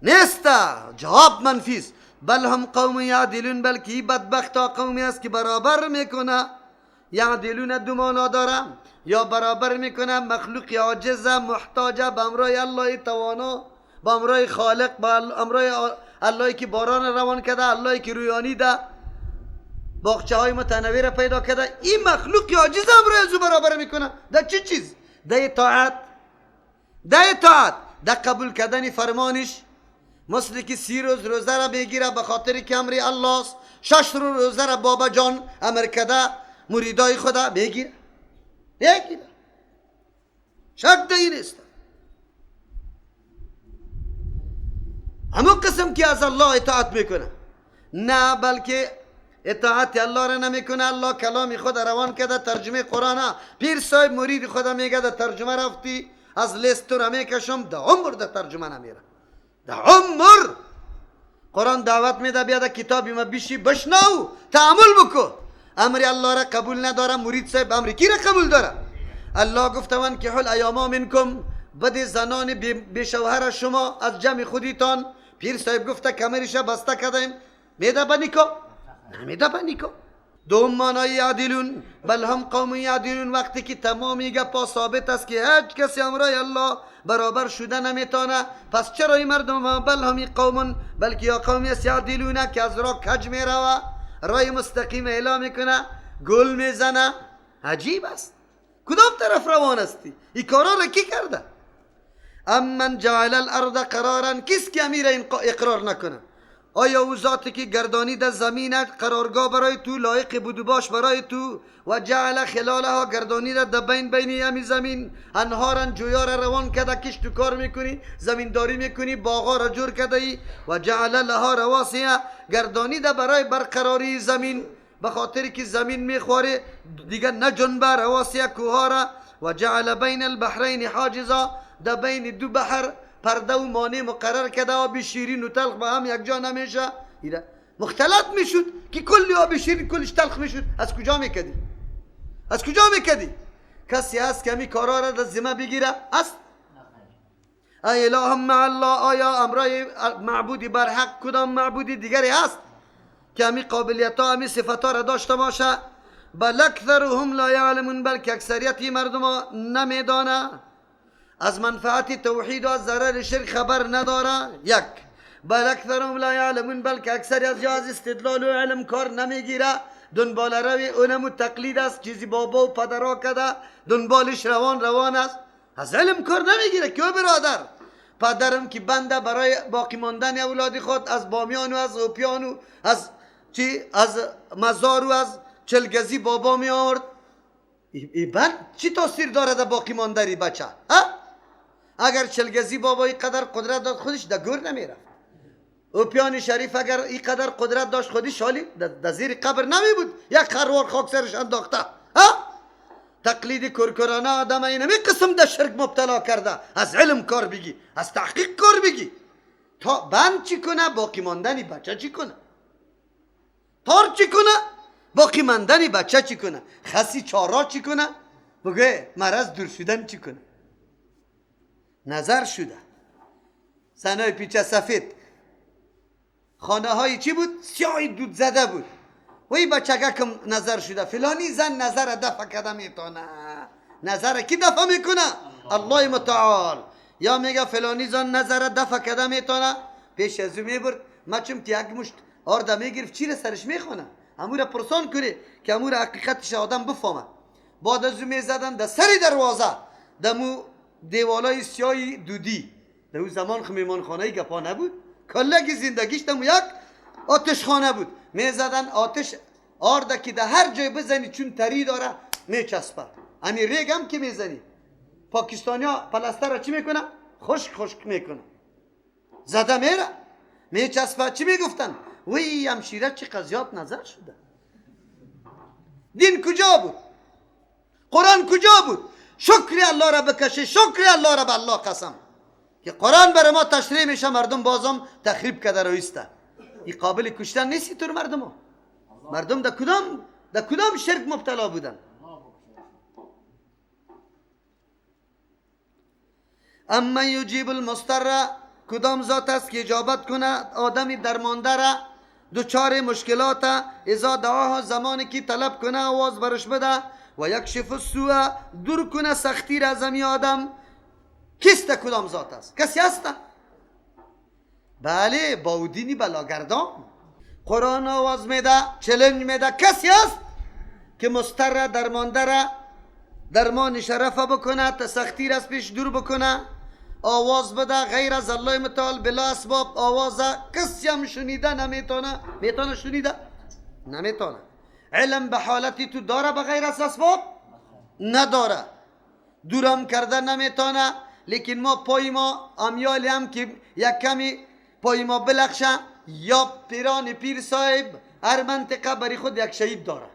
نیست. جواب منفی است. بل هم قوم یعدلون، بلکه این بدبختا قومی است که برابر میکنه. یعدلون دو معنا داره، یا برابر میکنه مخلوق عاجز محتاج به امرای الله توانا، با امرای خالق، با امرای اللهی که باران روان کرده، اللهی که رویانی ده، باغچه های متنوع را پیدا کرده. این مخلوق عاجز امرای ازو برابر میکنه. در چه چیز؟ در اطاعت، در اطاعت، در قبول کردن فرمانش. مثل که 30 روز روزه را بگیره به خاطر که امر الله است، 6 روز روزه را بابا جان امر کرده مریدای خدا بگیره، شک در این است. همون قسم که از الله اطاعت میکنه، نه بلکه اطاعت الله را نمیکنه. الله کلام خود روان کرده، ترجمه قرآن. پیر صاحب مرید خدا میگه در ترجمه رفتی از لیست را میکشم، در عمر در ترجمه نمیره، در عمر. قرآن دعوت میده بیا در کتابی ما بیشی بشنو، تعامل بکن. امر الله را قبول نداره، مرید صاحب امر کی را قبول داره؟ الله گفته وان که حل ایاما منکم، بده زنان بی شوهر شما از جمع خودیتان. پیر صاحب گفته کمرش بسته کردیم، میده به نکاح؟ نمیده به نکاح. دوم معنای یعدلون، بل هم قوم یعدلون، وقتی که تمامی گپا ثابت است که هیچ کسی امرای الله برابر شده نمیتونه، پس چرا این مردم بل هم قوم، بلکه یا قومی است یعدلون که از راه کج میروه، رای مستقیم اعلام میکنه، گل میزنه. عجیب است. کدام طرف روان استی؟ این کارا را کی کرده؟ امن جعل الارض قرارا، کس که امیر این اقرار نکنه؟ آیا او ذاتی که گردانیده زمین قرارگاه برای تو، لایق بود و باش برای تو، و جعل خلالها گردانیده در بین همی زمین انهارن، جویا را روان کرده، کشت و کار میکنی، زمینداری میکنی، باغا را جور کرده ای. و جعل لها رواسیه، گردانیده برای برقراری زمین، به خاطر که زمین میخواره دیگه نجنبه، رواسیه کوها را. و جعل بین البحرین حاجزا، در بین دو بحر پرده و مانع مقرر کرده، آب شیرین و تلخ با هم یک جا نمیشه، مختلط میشد که کلی آب شیرین کلش تلخ میشد. از کجا میکدی؟ از کجا میکدی؟ کسی هست که همی کارا را در ذمه بگیره؟ است؟ ای اله مع الله، آیا امرای معبودی بر حق کدام معبودی دیگری هست که همی قابلیت ها همی صفت ها را داشته باشه؟ بل اکثرهم لا یعلمون، بلکه اکثریتی مردم ها نمیدانه، از منفعت توحید و از ضرر شرک خبر نداره. یک. بل اکثرهم لا یعلمون، بلکه اکثری از جا از استدلال و علم کار نمیگیره، دنبال روی علم و تقلید است، چیزی بابا و پدرها کده دنبالش روان است، از علم کار نمیگیره. که برادر پدرم که بنده برای باقی ماندن اولاد خود از بامیان و از اوپیان و از مزار و از چلگزی بابا می آورد، این بند چی تاثیر داره در باقی ماندنی بچه؟ اگر چلگزی بابا این قدر قدرت داد خودش در گور نمیرفت. اوپیان شریف اگر این قدر قدرت داشت خودش حالی در زیر قبر نمی بود، یک خروار خاک سرش انداخته. تقلید کرکرانه آدم این همی قسم در شرک مبتلا کرده. از علم کار بگی، از تحقیق کار بگی. تا بند چی کنه؟ باقی ماندنی بچه چی کنه؟ تار چی کنه؟ باقی ماندنی بچه چی کنه؟ خسی چارا چی کنه؟ بگه مرض دور شدن چی کنه؟ نظر شده زنای پیچه سفید، خانه های چی بود؟ سیاه دود زده بود. وی بچه کم نظر شده، فلانی زن نظر دفع کده میتونه. نظر کی دفع میکنه؟ الله متعال. یا میگه فلانی زن نظر دفع کده میتونه، پیش ازو میبرد مچم که یک مشت آرده میگرفت چی را سرش میخونه، امور پرسان کنه که امور حقیقتش آدم بفهمه. بعد ازو میزدن در سری دروازه، دمو دیوالای سیاهی دودی. در اون زمان خمیمان خانه گپا نبود، کلگی زندگیش دمو یک آتش خانه بود. میزدن آتش آرده که در هر جای بزنی چون تری داره میچسبه. امی ریگ هم که میزنی پاکستانی ها پلستر را چی میکنه؟ خشک میکنه، زده میره میچسبه. چی میگفتن؟ وی همشیره چی قضیات نظر شده. دین کجا بود؟ قرآن کجا بود؟ شکر الله را بکشه، شکر الله را به الله قسم که قرآن برای ما تشریح میشه، مردم بازم تخریب کرده رویسته. این قابل کشتن نیستی تو مردم ها. مردم در کدام شرک مبتلا بودن؟ اما یجیب المضطر، کدام ذات است که اجابت کنه آدمی درمانده را دوچار مشکلات ازا دعاها زمانی که طلب کنه آواز برش بده و یکشف السوء دور کنه سختی را از همی آدم. کیست کدام ذات است؟ کسی هست؟ بله باودینی بلاگردان. قرآن آواز میده چلنج میده کسی هست که مستر درمانده را درمان شرفه بکنه تا سختی را از پیش دور بکنه آواز بده غیر از الله متعال بلا اسباب آواز کسی هم شنیده نمیتونه. میتونه شنیده؟ نمیتونه. علم به حالتی تو داره بغیر از اسباب؟ نداره. دورم کرده نمیتونه. لیکن ما پای ما امیالی هم که یک کمی پای ما بلخشه یا پیران پیر صاحب هر منطقه بری خود یک شهید داره.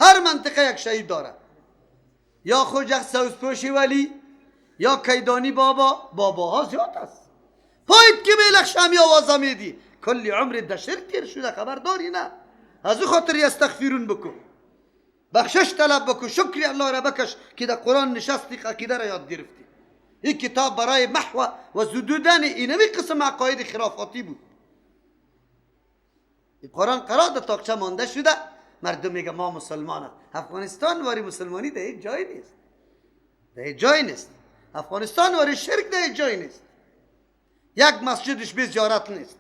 هر منطقه یک شهید داره. یا خوجه سوزپوشی ولی یا کیدانی باباها زیاد است. پایت که بلخشه همی آوازه میدی کلی عمر در شرک تیر شده خبر داری نه؟ از او خاطر استغفرون بکن بخشش طلب بکن شکر الله را بکش که در قرآن نشستی عقیده را یاد گرفتی. این کتاب برای محو و زدودن اینمی قسم عقاید خرافاتی بود. این قرآن قرار در تاقچه مانده شده مردم میگه ما مسلمان. افغانستان واری مسلمانی در هیچ جای نیست. در هیچ جای نیست. افغانستان واری شرک در هیچ جای نیست. یک مسجدش به زیارت نیست.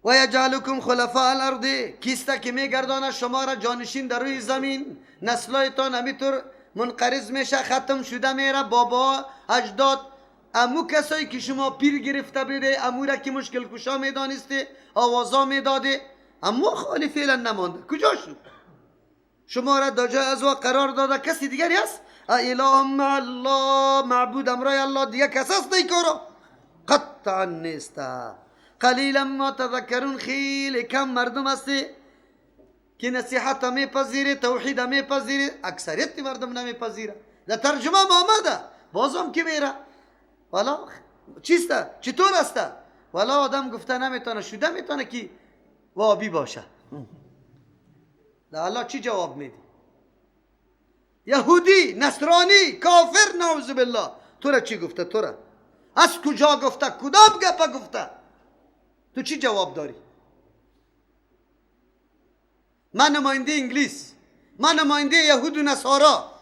و یجعلکم خلفاء الارض کیسته که میگردانه شما را جانشین در روی زمین. نسلایتان همیطور منقرض میشه ختم شده میره. بابا اجداد امو کسایی که شما پیر گرفته بیده امو را که مشکل کشا میدانسته آوازا میداده امو خالی فعلا نمانده کجا شد؟ شما را در جای ازوا قرار داده کسی دیگری هست؟ اله مع الله معبود امرای الله دیگه کس هست دی کارا؟ قطعا نیسته. قلیلا ما تذکرون خیلی کم مردم هستی که نصیحت میپذیره توحید میپذیره. اکثریت مردم نمیپذیره. در ترجمه آمده بازم که میره والا چیسته چطور هسته والا آدم گفته نمیتونه شده میتونه که وابی باشه. در الله چی جواب میدی؟ یهودی نصرانی کافر نعوذ بالله تو را چی گفته؟ تو را از کجا گفته؟ کدام گپه گفته؟ تو چی جواب داری؟ من نماینده انگلیس من نماینده یهود و نصارا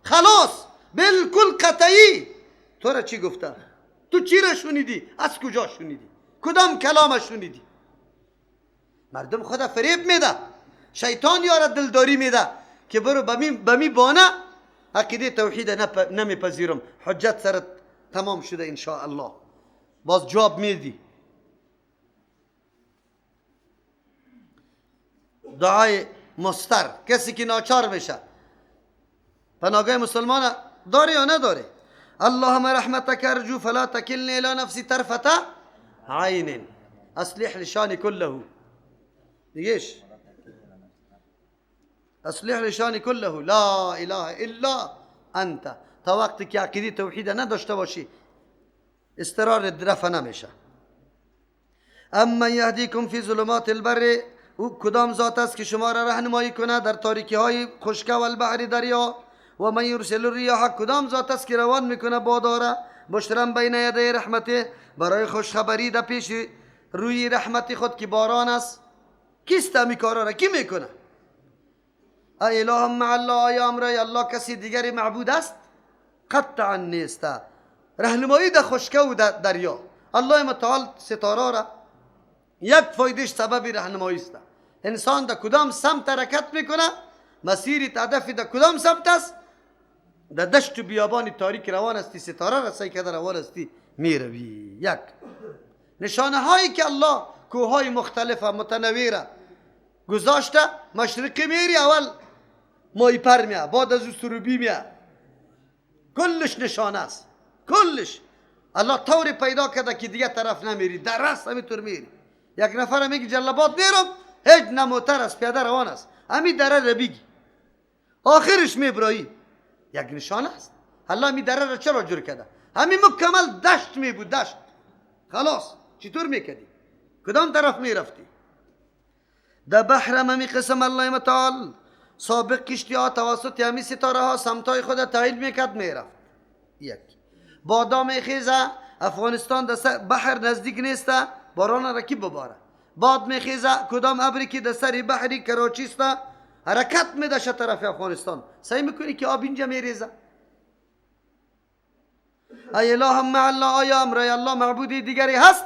خلاص بالکل قطعی. تو را چی گفته؟ تو چی را شنیدی؟ از کجا شنیدی؟ کدام کلام شنیدی؟ مردم خدا فریب میده. شیطان یارا دلداری میده که برو بمی بانه عقیده توحید نمیپذیرم. حجت سرت تمام شده انشاءالله. باز جواب میدی. دعای مستر کسی که ناچار میشه پناهگاه مسلمان داره یا نداره؟ اللهم رحمتك ارجو فلا تكلني الى نفسي طرفة عين اصلح لشاني كله. دیگهش اصلح لشاني كله لا اله الا انت. تا وقتی که عقیده توحید نداشته باشی استقرار رفع نمیشه. اما یهدیکم فی ظلمات البر او کدام ذات است که شما را راهنمایی کنه در تاریکی های خشک و البحر دریا. و من یرسل الریاح کدام ذات است که روان میکنه باداره بشرا بین یدی رحمته برای خوشخبری در پیش روی رحمت خود که باران است. کیست همی کارا را کی میکنه؟ اله مع الله آیا امرای الله کسی دیگری معبود است؟ قطعا نیسته. راهنمایی در خشک و دریا الله متعال ستاره را یک فایدهش سبب راهنمایی است. انسان در کدام سمت حرکت میکنه مسیر هدف در کدام سمت است؟ در دشت و بیابان تاریک روان استی ستاره رسایی که در روان استی میروی. یک نشانه هایی که الله کوههای مختلف متنویره گذاشته. مشرقی میری اول مای پر میه بعد از او سروبی میه کلش نشانه است. کلش الله طور پیدا کرده که دیگه طرف نمیری در راست همینطور میری. یک نفر میگه جلبات میرم هیچ نموتر است پیاده روان است همین دره را بگی آخرش میبرایی. یک نشانه است. الله می دره را چرا جور کرده؟ همین مکمل دشت می بود دشت. خلاص چطور میکردی؟ کدام طرف میرفتی؟ در بحر همی قسم الله متعال سابق کشتی ها توسط همی ستاره ها سمتای خود تعیین میکرد میرفت. یک بادا میخیزه، افغانستان در بحر نزدیک نیسته، باران را کی بباره؟ باد میخیزه، کدام ابری که در سر بحری کراچی است حرکت میده شه طرف افغانستان، سعی میکنی که آب اینجا میریزه. ای اله مع الله، آیا امرای الله معبودی دیگری هست؟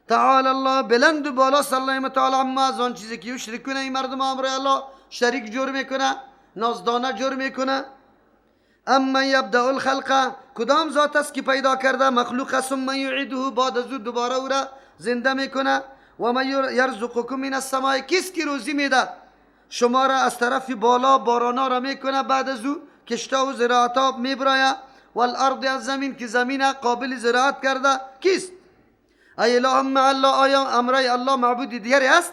تعالی الله، بلند و بالا سلام تعالی عما از آن چیزی که یشرکون این مردم امرای الله شریک جور میکنه، نازدانه جور میکنه. اما یبدأ الخلق، کدام ذات است که پیدا کرده مخلوق ثم یعیده، بعد از او دوباره او را زنده میکنه. و من یرزقکم من السماء، کس کی روزی میده شما را از طرف بالا، بارانا را میکنه، بعد از او کشتا و زراعتا میبراید. والارض، از زمین که زمین قابل زراعت کرده کیست؟ ای اله مع الله، آیا امرای الله معبود دیگری است؟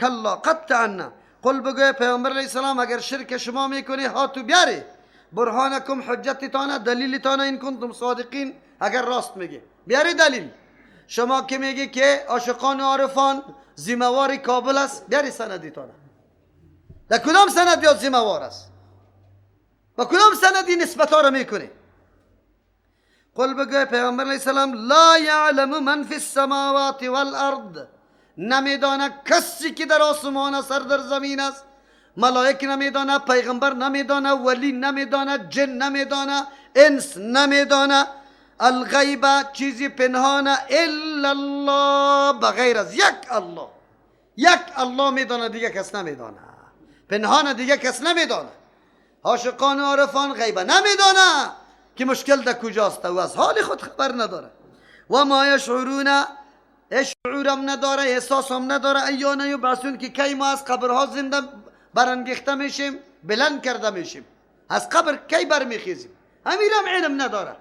کلا قطعا نه. قل بگوی پیامبر علیه السلام اگر شرک شما میکنی هاتو بیاری برهانکم، حجتتانه، دلیلتانه، این کنتم صادقین، اگر راست میگی بیاری دلیل. شما که میگی که عاشقان و عارفان زیموار کابل است، بیاری سندیتانه. در کدام سند یا زیموار است؟ با کدام سندی نسبت ها را میکنی؟ قل بگوی پیامبر علیه السلام لا یعلم من فی السماوات والارض، نمیدانه کسی که در آسمان سر در زمین است، ملائک نمیدانه، پیغمبر نمیدانه، ولی نمیدانه، جن نمیدانه، انس نمیدانه، الغیب چیزی پنهانه، الا الله، بغیر از یک الله. یک الله میدانه، دیگه کس نمیدانه. پنهانه، دیگه کس نمیدانه. عاشقان و عارفان غیبه نمیدانه که مشکل در کجاست و از حال خود خبر نداره. و ما یشعرون، شعورم نداره، احساس هم نداره، ایانه یبعثون، که کی ما از قبرها زنده برانگیخته میشیم، بلند کرده میشیم، از قبر کی برمیخیزیم، امیرم علم نداره.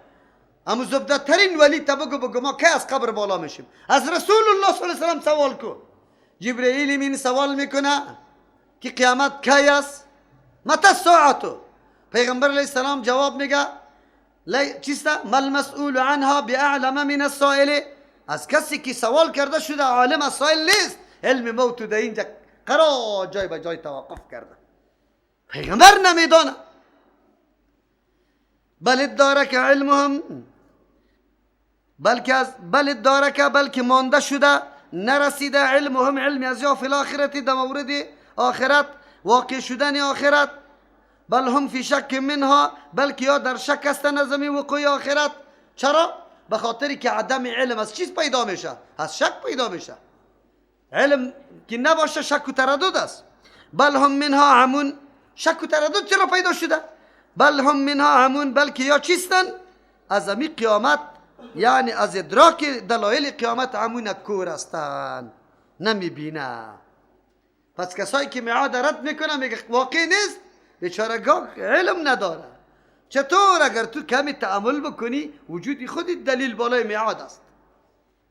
اما زبده ترین ولی بگو ما کی از قبر بالا میشیم؟ از رسول الله صلی الله علیه و سلم سوال کن. جبرئیل این سوال میکنه که قیامت کی است؟ متى الساعه؟ پیغمبر علیه السلام جواب میگه چیسته؟ مل مسئول عنها باعلم من السائل، از کسی که سوال کرده شده عالم از سائل نیست. علم موت در اینجا قرار جای به جای توقف کرده، پیغمبر نمیدانه. بل ادارک علمهم، بلکه مانده شده، نرسیده علمهم، علم از یا فی الاخرت، در مورد آخرت، واقع شدن آخرت. بل هم فی شک منها، بلکه یا در شک هستن از وقوع آخرت. چرا؟ به خاطری که عدم علم از چیز پیدا میشه؟ از شک پیدا میشه. علم که نباشه شک و تردد است. بل هم منها عمون، شک و تردد چرا پیدا شده؟ بل هم منها عمون، بلکه یا چیستن؟ از امی قیامت، یعنی از ادراک دلایل قیامت عمون، کور هستن، نمیبینه. پس کسایی که میعاد رد میکنه میگه واقع نیست، بیچارگاه علم نداره. چطور؟ اگر تو کمی تأمل بکنی وجودی خودی دلیل بالای میعاد است.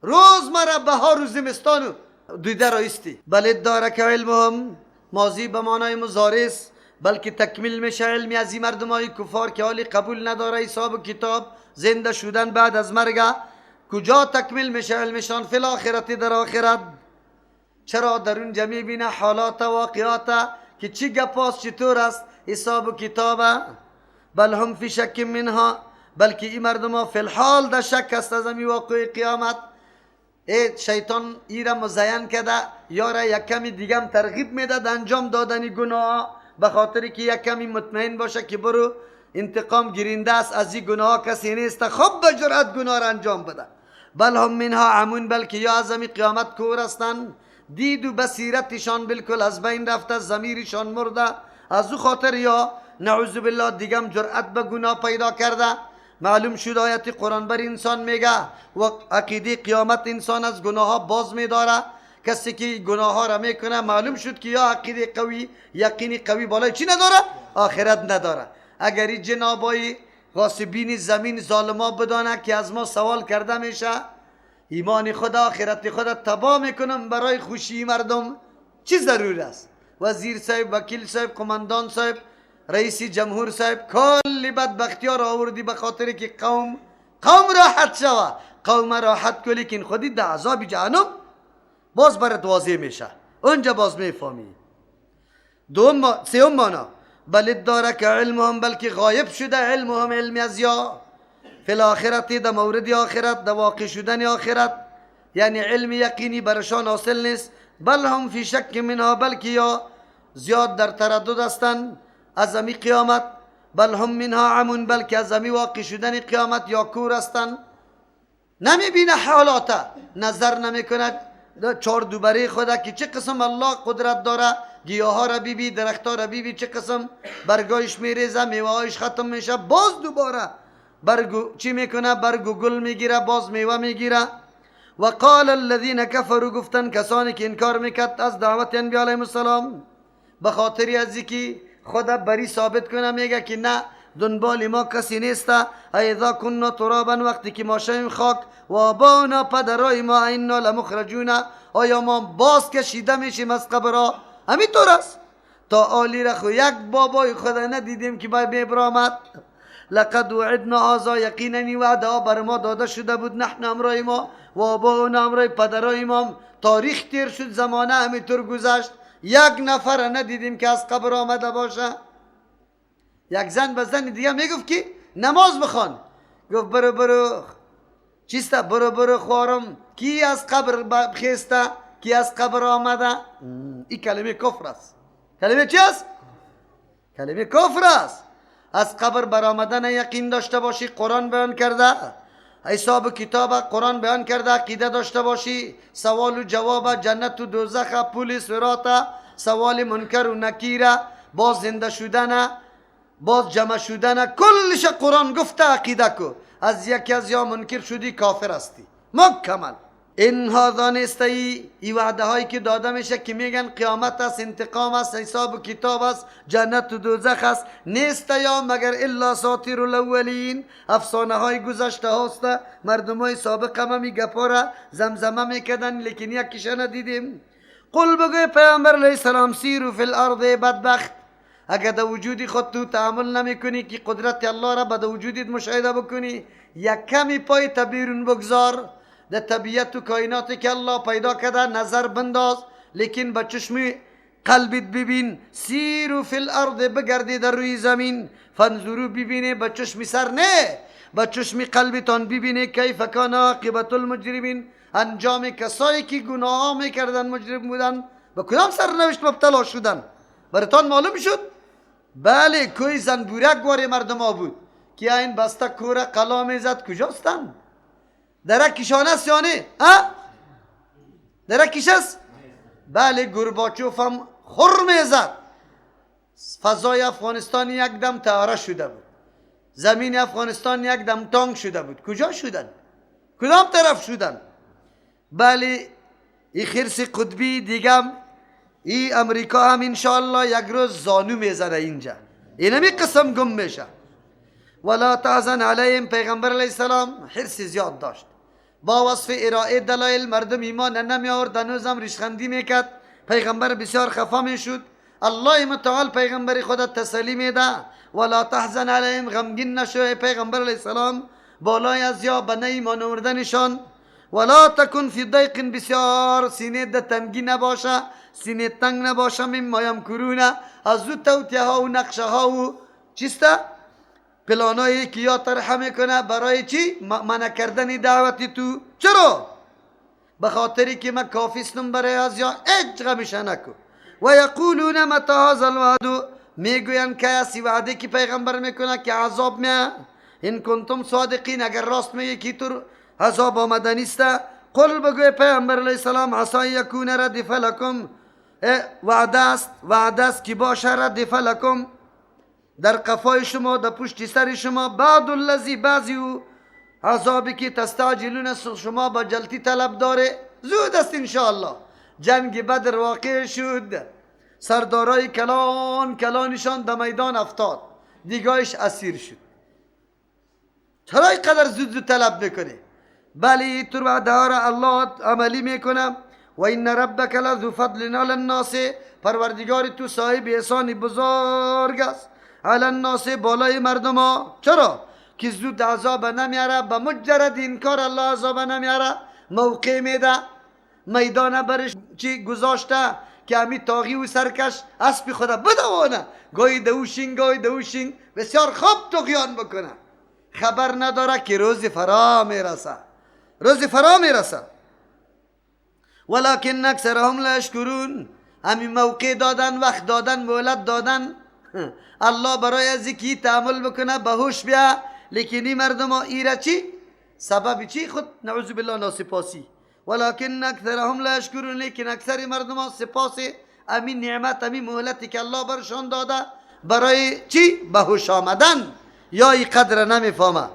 روزمره بهار و زمستان دیده رایستی. بل ادارک علمهم، ماضی به معنای مضارع است، بلکه تکمیل میشه علمی از این مردمای کفار که حالی قبول نداره حساب و کتاب، زنده شدن بعد از مرگ. کجا تکمیل میشه علمشان؟ فی الاخرت، در آخرت. چرا؟ در اونجا میبینه حالات واقعات که چی گپاست، چطور است، حساب و کتابه. بل هم فی شک منها، بلکه این مردم ها فی الحال در شک است از امی واقع قیامت. شیطان ای را مزین کرده، یا را یک کمی دیگم ترغیب میده در انجام دادن گناه، به خاطر که یک کمی مطمئن باشه که برو انتقام گیرنده است از این گناه کسی نیست، خب به جرأت گناه را انجام بده. بل هم منها عمون، بلکه یا از امی قیامت کور هستند، دید و بصیرتشان بالکل از بین رفته، ضمیرشان مرده، از او خاطر یا نعوذ بالله دیگم جرأت به گناه پیدا کرده. معلوم شد آیت قرآن بر انسان میگه و عقیده قیامت انسان از گناه ها باز میداره. کسی که گناه ها را میکنه معلوم شد که یا عقیده قوی، یقینی قوی بالای چی نداره؟ آخرت نداره. اگر این جنابای غاصبین زمین ظالما بدانه که از ما سوال کرده میشه، ایمان خود آخرت خود تباه میکنم برای خوشی مردم، چی ضرور است؟ وزیر صاحب، وکیل صاحب، قماندان صاحب، رئیس جمهور صاحب، کلی بدبختی ها را آوردی به خاطر که قوم راحت شوه. قوم راحت کلی که خودی در عذاب جهنم باز برات واضح میشه، اونجا باز میفهمی. سیوم مانا بل ادارک علمهم، بلکه غایب شده علمهم، علم از یا فی الاخرت در مورد آخرت، در واقع شدن آخرت، یعنی علم یقینی برشان حاصل نیست. بل هم فی شک منها، بلکه یا زیاد در تردد هستند از امی قیامت. بل هم منها عمون، بلکه از امی واقع شدن قیامت یا کور هستند. نمیبینه حالات، نظر نمیکنه چار دوباره خدا که چه قسم الله قدرت داره. گیاه ها را بیبی، درخت ها را بیبی، چه قسم برگایش میریزه، میوه هایش ختم میشه، باز دوباره برگو چی میکنه؟ برگو گل میگیره، باز میوه میگیره. و قال الذين كفروا، گفتن کسانی که انکار میکرد از دعوت انبیاء علیهم السلام، به خاطر از اینکه خدا بری ثابت کنه، میگه که نه دنبال ما کسی نیست. اذا كنا ترابا، وقتی که ما شویم خاک، و آباؤنا، پدرای ما، انا لمخرجون، آیا ما باز کشیده میشیم از قبرها؟ همینطور است. تا آلی را خو یک بابای خدا ندیدیم که باید برآمد. لقد وعدنا هذا، یقینا وعده ها بر ما داده شده بود، نحن امرای ما و آباؤنا، امرای پدرای ما. تاریخ تیر شد، زمانه همینطور گذشت، یک نفر ندیدیم که از قبر آمده باشه. یک زن به زن دیگه میگفت که نماز بخوان، گفت برو برو چیسته، برو برو خوارم، کی از قبر خیسته، کی از قبر آمده. این کلمه کفر است. کلمه چی است؟ کلمه کفر است. از قبر برآمدن یقین داشته باشی، قرآن بیان کرده، حساب کتاب قرآن بیان کرده، عقیده داشته باشی، سوال و جواب، جنت و دوزخ، پول صراط، سوال منکر و نکیره، باز زنده شدن، باز جمع شدن، کلش قرآن گفته. عقیده کو، از یکی از یا منکر شدی کافر هستی مکمل. این هذا نیست، ای وعده هایی که داده میشه که میگن قیامت است، انتقام است، حساب و کتاب است، جنت و دوزخ است، نیست یا مگر الا ساطیر الاولین، افسانه های گذشته هاست. مردم های سابق هم می گپاره زمزمه میکردن، لیکن یکیش ندیدیم. قل بگوی پیامبر علیه السلام، سیرو فی الارض، بدبخت اگر در وجودی خود تو تعامل نمی کنی که قدرت الله را به وجودت مشاهده بکنی، یک کمی پای بیرون بگذار در طبیعت و کائناتی که الله پیدا کرده، نظر بنداز، لیکن با چشم قلبت ببین. سیرو فی الارض، بگردی در روی زمین، فانظرو، ببینه با چشم سر نه، با چشم قلبتان ببینه، کیف کان عاقبت المجرمین، انجام کسایی که گناه ها میکردن، مجرم بودن، با کدام سرنوشت مبتلا شدن براتان معلوم شد. بله، کوی زنبورک وار مردم ها بود که این بسته کوره قلا میزد، کجاستن؟ درکشانه است یا نه؟ درکش است؟ بله، گورباچوف هم خور میزد. فضای افغانستان یک دم طیاره شده بود، زمین افغانستان یک دم تانک شده بود. کجا شدن؟ کدام طرف شدن؟ بله، این خرس قطبی دیگه، این امریکا هم انشاءالله یک روز زانو میزنه اینجا، اینمی قسم گم میشه. ولا تحزن علیهم، پیغمبر علیه السلام حرص زیاد داشت، با وصف ارائه دلایل مردم ایمان نمی آورد، هنوزم ریشخندی میکرد، پیغمبر بسیار خفا میشد. الله متعال پیغمبر خود تسلی میده، ولا تحزن علیهم، غمگین نشو پیغمبر علیه السلام بالای از یا به ایمان آوردنشان. ولا تکن فی ضیق، بسیار سینه ده تنگی نباشه، سینه تنگ نباشه، مما یمکرون، از او توطئه ها و نقشه ها و چیسته پلانایی که یا طرح میکنه برای چی؟ منع کردن دعوتی تو. چرا؟ به خاطری که من کافیستم برای از یا هیچ غمشه نکن. و یقولون متی هذا الوعد، میگوین که اسی وعده که پیغمبر میکنه که عذاب میاد، ان کنتم صادقین، اگر راست میگی که تو عذاب آمدنی است. قل بگوی پیغمبر علیه السلام، عسى یکون ردف لکم، وعده است که باشه ردف لکم، در قفای شما، در پشت سر شما، بعد الذی، بعضی او عذابی که تستعجلون، شما با جلتی طلب داره، زود است انشاءالله. جنگ بدر واقع شد، سردارای کلانشان در میدان افتاد، دیگاهش اسیر شد. چرا اینقدر زود طلب میکنه؟ بلی تو وعده ها را الله عملی میکنه. و این ربک لذو فضل علی الناس، پروردگار تو صاحب احسان بزرگ است، علی الناس، بالای مردم ها. چرا؟ که زود عذاب نمیاره، به مجرد انکار الله عذاب نمیاره، موقع میده، میدان برش چی گذاشته که همی تاغی و سرکش اسب خدا بدوانه، گاهی دوشین گاهی دوشین، بسیار خوب طغیان بکنه. خبر نداره که روز فرا میرسه، روز فرا میرسه. ولکن اکثرهم لا یشکرون. همین موقع دادن، وقت دادن، مهلت دادن الله برای از کی تعامل بکنه بهوش بیا، لیکن این مردم ها ایره چی؟ سبب چی؟ خود نعوذ بالله ناسپاسی. ولکن اکثرهم لا یشکرون، لیکن اکثر مردم ها سپاس امین نعمت، امین مهلتی که الله برشان داده برای چی؟ بهوش آمدن یا ای قدر نمیفهمه.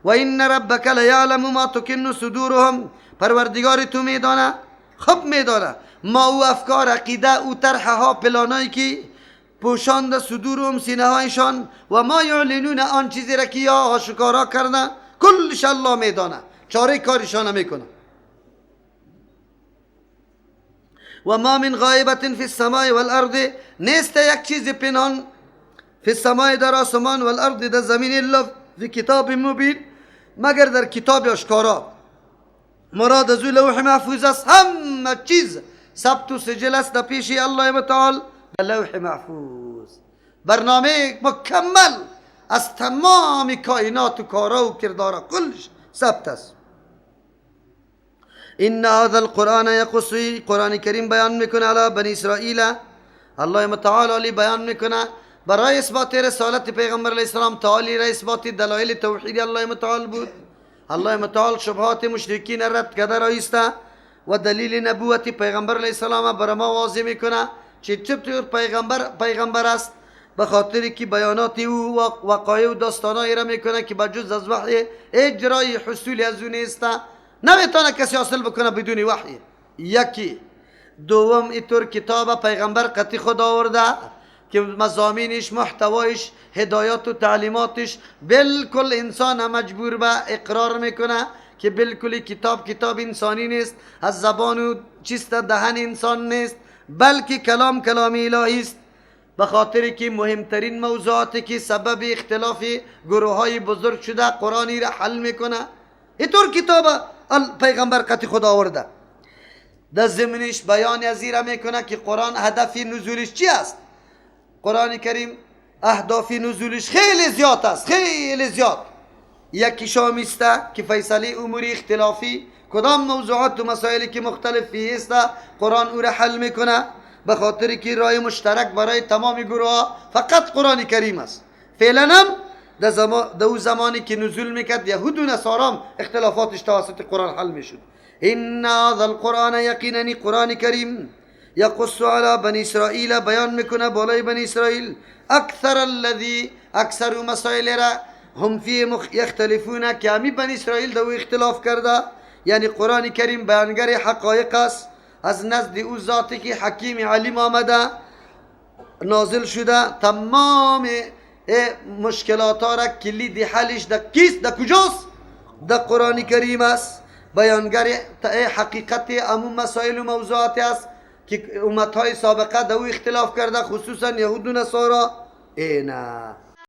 و این ربک لیعلم ما تکن صدورهم. پروردگار تو میدانه، خب میدانه ما او افکار، عقیده، او طرح ها، پلانایی که پوشانده صدورهم سینه هایشان، و ما یعلنون آن چیزی را که یا آشکارا کرده کلش الله میدانه، چاره کارشان میکنه. و ما من غایبت فی السماء والارض، نیست یک چیز پنهان فی السماء در آسمان و الارض در زمین الا فی کتاب مبین، مگر در کتاب آشکارا. مراد از لوح محفوظ است، همه چیز ثبت و سجل است در پیش الله متعال در لوح محفوظ. برنامه مکمل از تمام کائنات و کارا و کردارا کلش ثبت است. این هذا القرآن یقص، قرآن کریم بیان میکنه علی بنی اسرائیل، الله متعال علی بیان میکنه برای اثبات رسالت پیغمبر علیه السلام تعالی را اثبات دلایل توحید الله متعال بود. الله متعال شبهات مشرکین رد کرده رایسته و دلیل نبوت پیغمبر علیه السلام بر ما واضح میکنه چه چطور پیغمبر است، به خاطر که بیانات او وقایع و داستانایی را میکنه که بجز از وحی اجرای حصول از او نیست، نمیتونه کسی حاصل بکنه بدون وحی. یکی. دوم اینطور کتاب پیغمبر قطعی خدا آورده که مضامینش، محتوایش، هدایات و تعلیماتش بالکل انسان مجبور به اقرار میکنه که بالکل کتاب انسانی نیست، از زبان و چیست دهن انسان نیست، بلکه کلام الهی است. به خاطر که مهمترین موضوعاتی که سبب اختلاف گروه های بزرگ شده قرآنی را حل میکنه، اینطور کتاب پیغمبر قطعی خدا آورده. در ضمنش بیان از این را میکنه که قرآن هدف نزولش چی است. قرآن کریم اهداف نزولش خیلی زیاد است، خیلی زیاد. یکی شامیسته که فیصله امور اختلافی، کدام موضوعات و مسائلی که مختلفی است قرآن او را حل میکنه، به خاطر که رای مشترک برای تمام گروه ها فقط قرآن کریم است. فعلا هم در او زمانی که نزول میکرد یهود و نصارا اختلافاتش توسط قرآن حل میشد. این هذا القرآن، یقینا قرآن کریم، یقص علی بنی اسرائیل، بیان میکنه بالای بنی اسرائیل، اکثر مسائل را هم فی یختلفون، که همی بنی اسرائیل دو اختلاف کرده. یعنی قرآن کریم بیانگر حقایق است، از نزد او ذاتی که حکیم علیم آمده نازل شده. تمام مشکلات ها را کلید حلش در کیست؟ در کجاست؟ در قرآن کریم است. بیانگر حقیقت عموم مسائل و موضوعات است که امتهای سابقه در او اختلاف کرده، خصوصا یهود و نصارا. نه